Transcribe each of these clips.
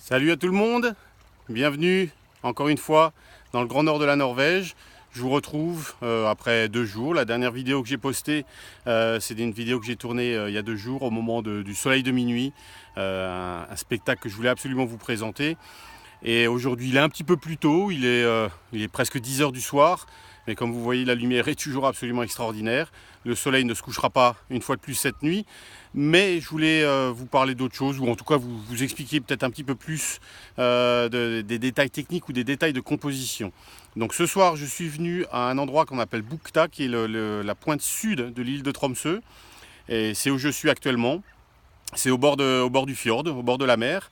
Salut à tout le monde, bienvenue encore une fois dans le grand nord de la Norvège. Je vous retrouve après 2 jours. La dernière vidéo que j'ai postée, c'est une vidéo que j'ai tournée il y a 2 jours au moment du soleil de minuit. Un spectacle que je voulais absolument vous présenter. Et aujourd'hui il est un petit peu plus tôt, il est presque 10 h du soir. Mais comme vous voyez, la lumière est toujours absolument extraordinaire. Le soleil ne se couchera pas une fois de plus cette nuit. Mais je voulais vous parler d'autre chose, ou en tout cas vous expliquer peut-être un petit peu plus des détails techniques ou des détails de composition. Donc ce soir, je suis venu à un endroit qu'on appelle Bukta, qui est la pointe sud de l'île de Tromsø. Et c'est où je suis actuellement. C'est au bord du fjord, au bord de la mer.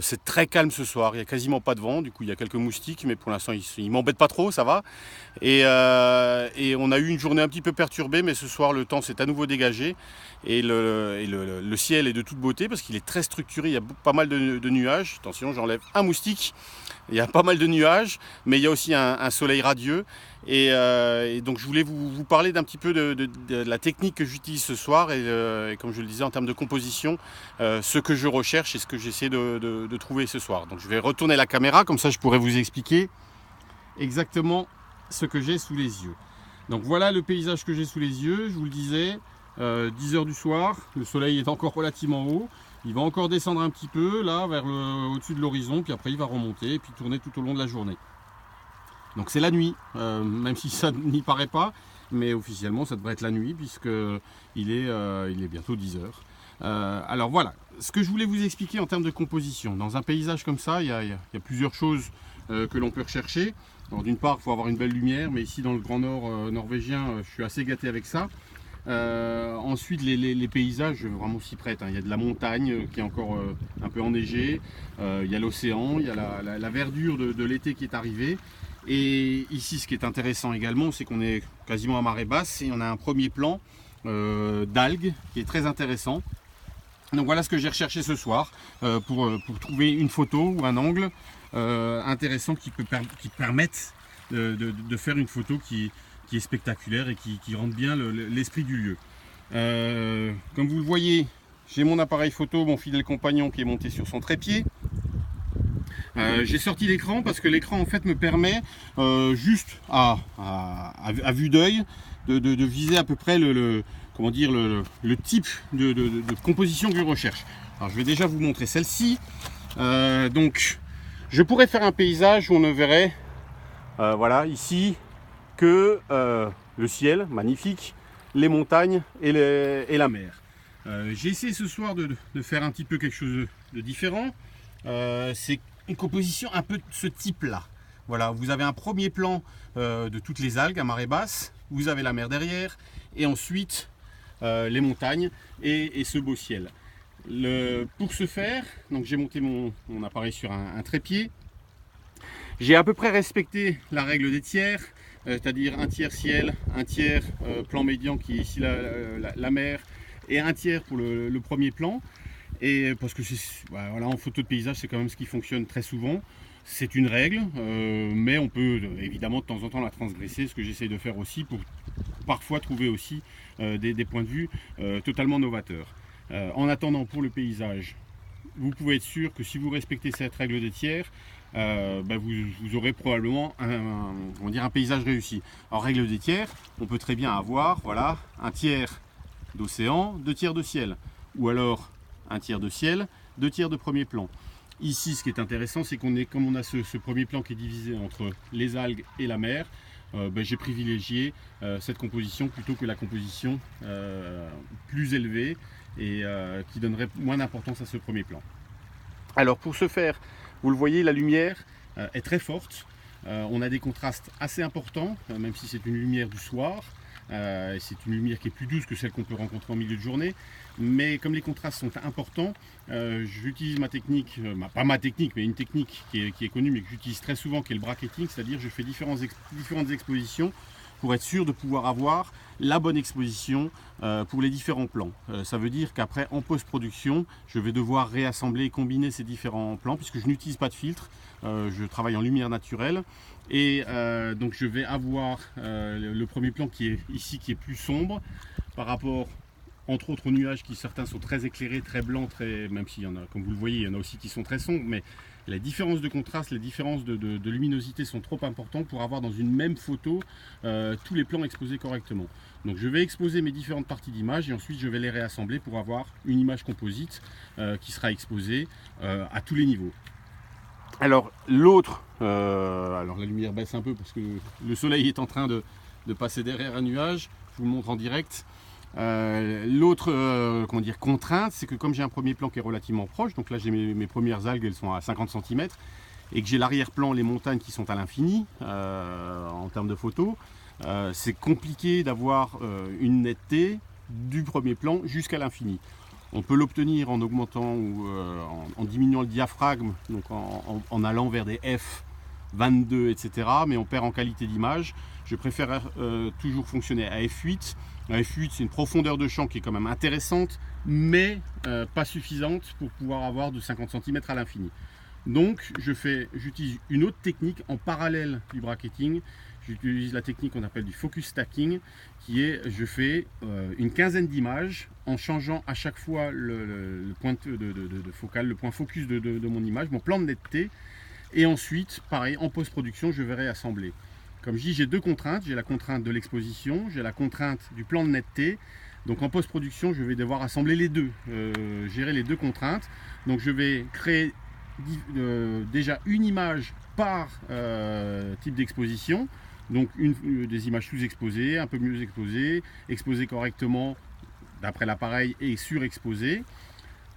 C'est très calme ce soir, il n'y a quasiment pas de vent, du coup il y a quelques moustiques, mais pour l'instant ils ne m'embêtent pas trop, ça va. Et on a eu une journée un petit peu perturbée, mais ce soir le temps s'est à nouveau dégagé. Et le ciel est de toute beauté parce qu'il est très structuré, il y a pas mal de nuages. Attention, j'enlève un moustique. Il y a pas mal de nuages, mais il y a aussi un soleil radieux. Et donc je voulais vous parler d'un petit peu de la technique que j'utilise ce soir et comme je le disais en termes de composition, ce que je recherche et ce que j'essaie de trouver ce soir. Donc je vais retourner la caméra, comme ça je pourrais vous expliquer exactement ce que j'ai sous les yeux. Donc voilà le paysage que j'ai sous les yeux, je vous le disais, 10 h du soir, le soleil est encore relativement haut. Il va encore descendre un petit peu là vers au-dessus de l'horizon, puis après il va remonter et puis tourner tout au long de la journée. Donc c'est la nuit, même si ça n'y paraît pas, mais officiellement ça devrait être la nuit puisque il est bientôt 10 h. Alors voilà, ce que je voulais vous expliquer en termes de composition. Dans un paysage comme ça, il y a plusieurs choses que l'on peut rechercher. Alors d'une part, il faut avoir une belle lumière, mais ici dans le grand nord norvégien, je suis assez gâté avec ça. Ensuite les paysages vraiment s'y prêtent, hein. Il y a de la montagne qui est encore un peu enneigée, il y a l'océan, il y a la verdure de l'été qui est arrivée. Et ici ce qui est intéressant également, c'est qu'on est quasiment à marée basse et on a un premier plan d'algues qui est très intéressant. Donc voilà ce que j'ai recherché ce soir pour trouver une photo ou un angle intéressant qui permette de faire une photo qui est spectaculaire et qui rende bien l'esprit du lieu. Comme vous le voyez, j'ai mon appareil photo, mon fidèle compagnon qui est monté sur son trépied. J'ai sorti l'écran parce que l'écran en fait me permet juste à vue d'œil de viser à peu près le type de composition que je recherche. Alors je vais déjà vous montrer celle-ci. Donc je pourrais faire un paysage où on ne verrait voilà ici que le ciel magnifique, les montagnes et la mer. J'ai essayé ce soir de faire un petit peu quelque chose de différent. C'est une composition un peu de ce type là. Voilà, vous avez un premier plan de toutes les algues à marée basse, vous avez la mer derrière et ensuite les montagnes et ce beau ciel. Pour ce faire, donc j'ai monté mon appareil sur un trépied. J'ai à peu près respecté la règle des tiers, c'est-à-dire un tiers ciel, un tiers plan médian qui est ici la mer et un tiers pour le premier plan. Et parce que voilà, en photo de paysage, c'est quand même ce qui fonctionne très souvent. C'est une règle, mais on peut évidemment de temps en temps la transgresser, ce que j'essaie de faire aussi pour parfois trouver aussi des points de vue totalement novateurs. En attendant, pour le paysage, vous pouvez être sûr que si vous respectez cette règle des tiers, vous aurez probablement un paysage réussi. En règle des tiers, on peut très bien avoir voilà, un tiers d'océan, 2 tiers de ciel, ou alors un tiers de ciel, 2 tiers de premier plan. Ici, ce qui est intéressant, c'est comme on a ce premier plan qui est divisé entre les algues et la mer, j'ai privilégié cette composition plutôt que la composition plus élevée et qui donnerait moins d'importance à ce premier plan. Alors pour ce faire, vous le voyez, la lumière est très forte. On a des contrastes assez importants, même si c'est une lumière du soir. C'est une lumière qui est plus douce que celle qu'on peut rencontrer en milieu de journée, mais comme les contrastes sont importants, j'utilise ma technique, pas ma technique, mais une technique qui est connue mais que j'utilise très souvent, qui est le bracketing, c'est-à-dire je fais différentes expositions pour être sûr de pouvoir avoir la bonne exposition pour les différents plans. Ça veut dire qu'après en post-production, je vais devoir réassembler et combiner ces différents plans puisque je n'utilise pas de filtre, je travaille en lumière naturelle et donc je vais avoir le premier plan qui est ici qui est plus sombre par rapport entre autres aux nuages qui certains sont très éclairés, très blancs, même s'il y en a, comme vous le voyez, il y en a aussi qui sont très sombres, mais les différences de contraste, les différences de luminosité sont trop importantes pour avoir dans une même photo tous les plans exposés correctement. Donc je vais exposer mes différentes parties d'image et ensuite je vais les réassembler pour avoir une image composite qui sera exposée à tous les niveaux. Alors l'autre, alors la lumière baisse un peu parce que le soleil est en train de passer derrière un nuage, je vous le montre en direct. L'autre contrainte, c'est que comme j'ai un premier plan qui est relativement proche, donc là j'ai mes premières algues, elles sont à 50 cm, et que j'ai l'arrière-plan, les montagnes qui sont à l'infini en termes de photos, c'est compliqué d'avoir une netteté du premier plan jusqu'à l'infini. On peut l'obtenir en augmentant ou en diminuant le diaphragme, donc en allant vers des f22, etc. Mais on perd en qualité d'image. Je préfère toujours fonctionner à f8. À f8, c'est une profondeur de champ qui est quand même intéressante, mais pas suffisante pour pouvoir avoir de 50 cm à l'infini. Donc j'utilise une autre technique en parallèle du bracketing. J'utilise la technique qu'on appelle du focus stacking, qui est, je fais une quinzaine d'images en changeant à chaque fois le point de focal, le point focus de mon image, mon plan de netteté. Et ensuite, pareil, en post-production, je vais réassembler. Comme je dis, j'ai deux contraintes. J'ai la contrainte de l'exposition, j'ai la contrainte du plan de netteté. Donc en post-production, je vais devoir assembler les deux, gérer les deux contraintes. Donc je vais créer déjà une image par type d'exposition. Donc des images sous-exposées, un peu mieux exposées correctement d'après l'appareil et surexposées.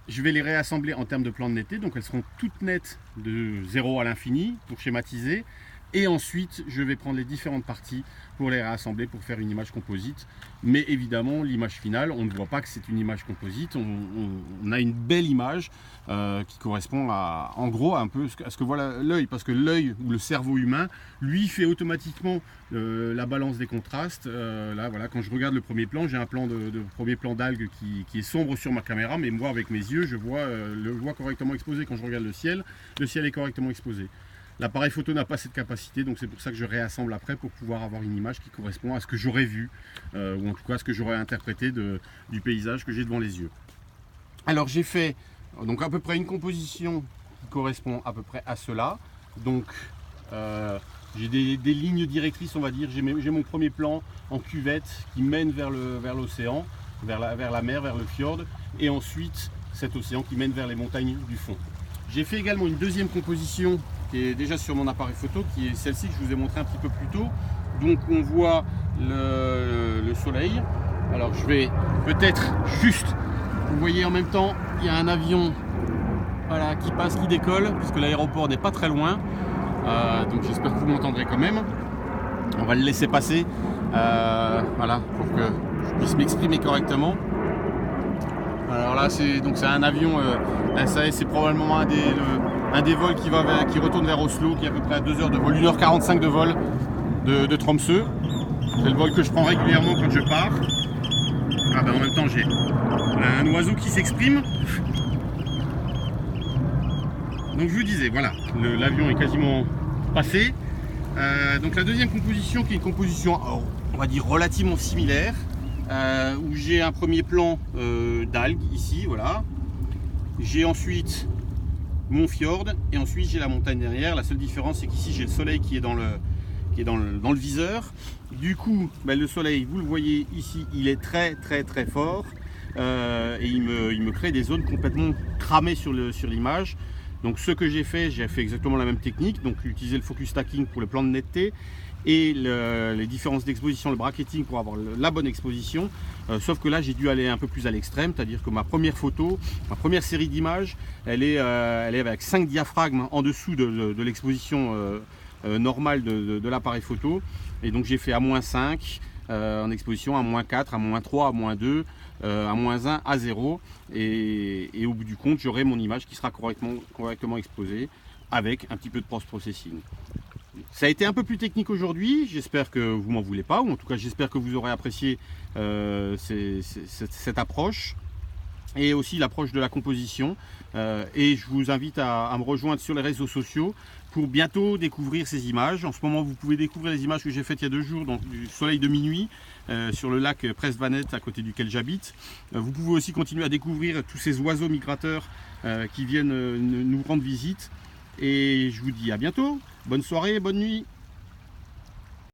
Je vais les réassembler en termes de plan de netteté, donc elles seront toutes nettes de 0 à l'infini pour schématiser. Et ensuite, je vais prendre les différentes parties pour les réassembler pour faire une image composite. Mais évidemment, l'image finale, on ne voit pas que c'est une image composite. On a une belle image qui correspond en gros un peu à ce que voit l'œil. Parce que l'œil ou le cerveau humain, lui, fait automatiquement la balance des contrastes. Là, voilà, quand je regarde le premier plan, j'ai un plan de premier plan d'algue qui est sombre sur ma caméra. Mais moi, avec mes yeux, je vois le vois correctement exposé. Quand je regarde le ciel est correctement exposé. L'appareil photo n'a pas cette capacité, donc c'est pour ça que je réassemble après pour pouvoir avoir une image qui correspond à ce que j'aurais vu, ou en tout cas à ce que j'aurais interprété du paysage que j'ai devant les yeux. Alors j'ai fait donc à peu près une composition qui correspond à peu près à cela. Donc j'ai des lignes directrices, on va dire. J'ai mon premier plan en cuvette qui mène vers l'océan, vers la mer, vers le fjord, et ensuite cet océan qui mène vers les montagnes du fond. J'ai fait également une deuxième composition qui est déjà sur mon appareil photo, qui est celle-ci que je vous ai montré un petit peu plus tôt. Donc on voit le soleil. Alors je vais peut-être juste, vous voyez en même temps, il y a un avion voilà, qui passe, qui décolle, puisque l'aéroport n'est pas très loin. Donc j'espère que vous m'entendrez quand même. On va le laisser passer, voilà, pour que je puisse m'exprimer correctement. Alors là, c'est un avion SAS, c'est probablement un des vols qui retourne vers Oslo, qui est à peu près à 2 heures de vol, 1h45 de vol de Tromsø. C'est le vol que je prends régulièrement quand je pars. Ah ben en même temps, j'ai un oiseau qui s'exprime. Donc je vous disais, voilà, l'avion est quasiment passé. Donc la deuxième composition, qui est une composition, on va dire, relativement similaire. Où j'ai un premier plan d'algues ici, voilà. J'ai ensuite mon fjord et ensuite j'ai la montagne derrière. La seule différence, c'est qu'ici j'ai le soleil qui est dans le viseur. Du coup, ben, le soleil, vous le voyez ici, il est très fort et il me crée des zones complètement cramées sur l'image. Donc ce que j'ai fait exactement la même technique, donc utiliser le focus stacking pour le plan de netteté et les différences d'exposition, le bracketing pour avoir la bonne exposition, sauf que là j'ai dû aller un peu plus à l'extrême, c'est-à-dire que ma première photo, ma première série d'images, elle est avec 5 diaphragmes en dessous de l'exposition normale de l'appareil photo, et donc j'ai fait à -5 en exposition, à -4, à -3, à -2, à -1, à 0, et au bout du compte j'aurai mon image qui sera correctement exposée avec un petit peu de post-processing. Ça a été un peu plus technique aujourd'hui, j'espère que vous m'en voulez pas, ou en tout cas j'espère que vous aurez apprécié cette approche. et aussi l'approche de la composition. Et je vous invite à me rejoindre sur les réseaux sociaux pour bientôt découvrir ces images. En ce moment, vous pouvez découvrir les images que j'ai faites il y a 2 jours, donc du soleil de minuit, sur le lac Prestvanet, à côté duquel j'habite. Vous pouvez aussi continuer à découvrir tous ces oiseaux migrateurs qui viennent nous rendre visite. Et je vous dis à bientôt. Bonne soirée, bonne nuit.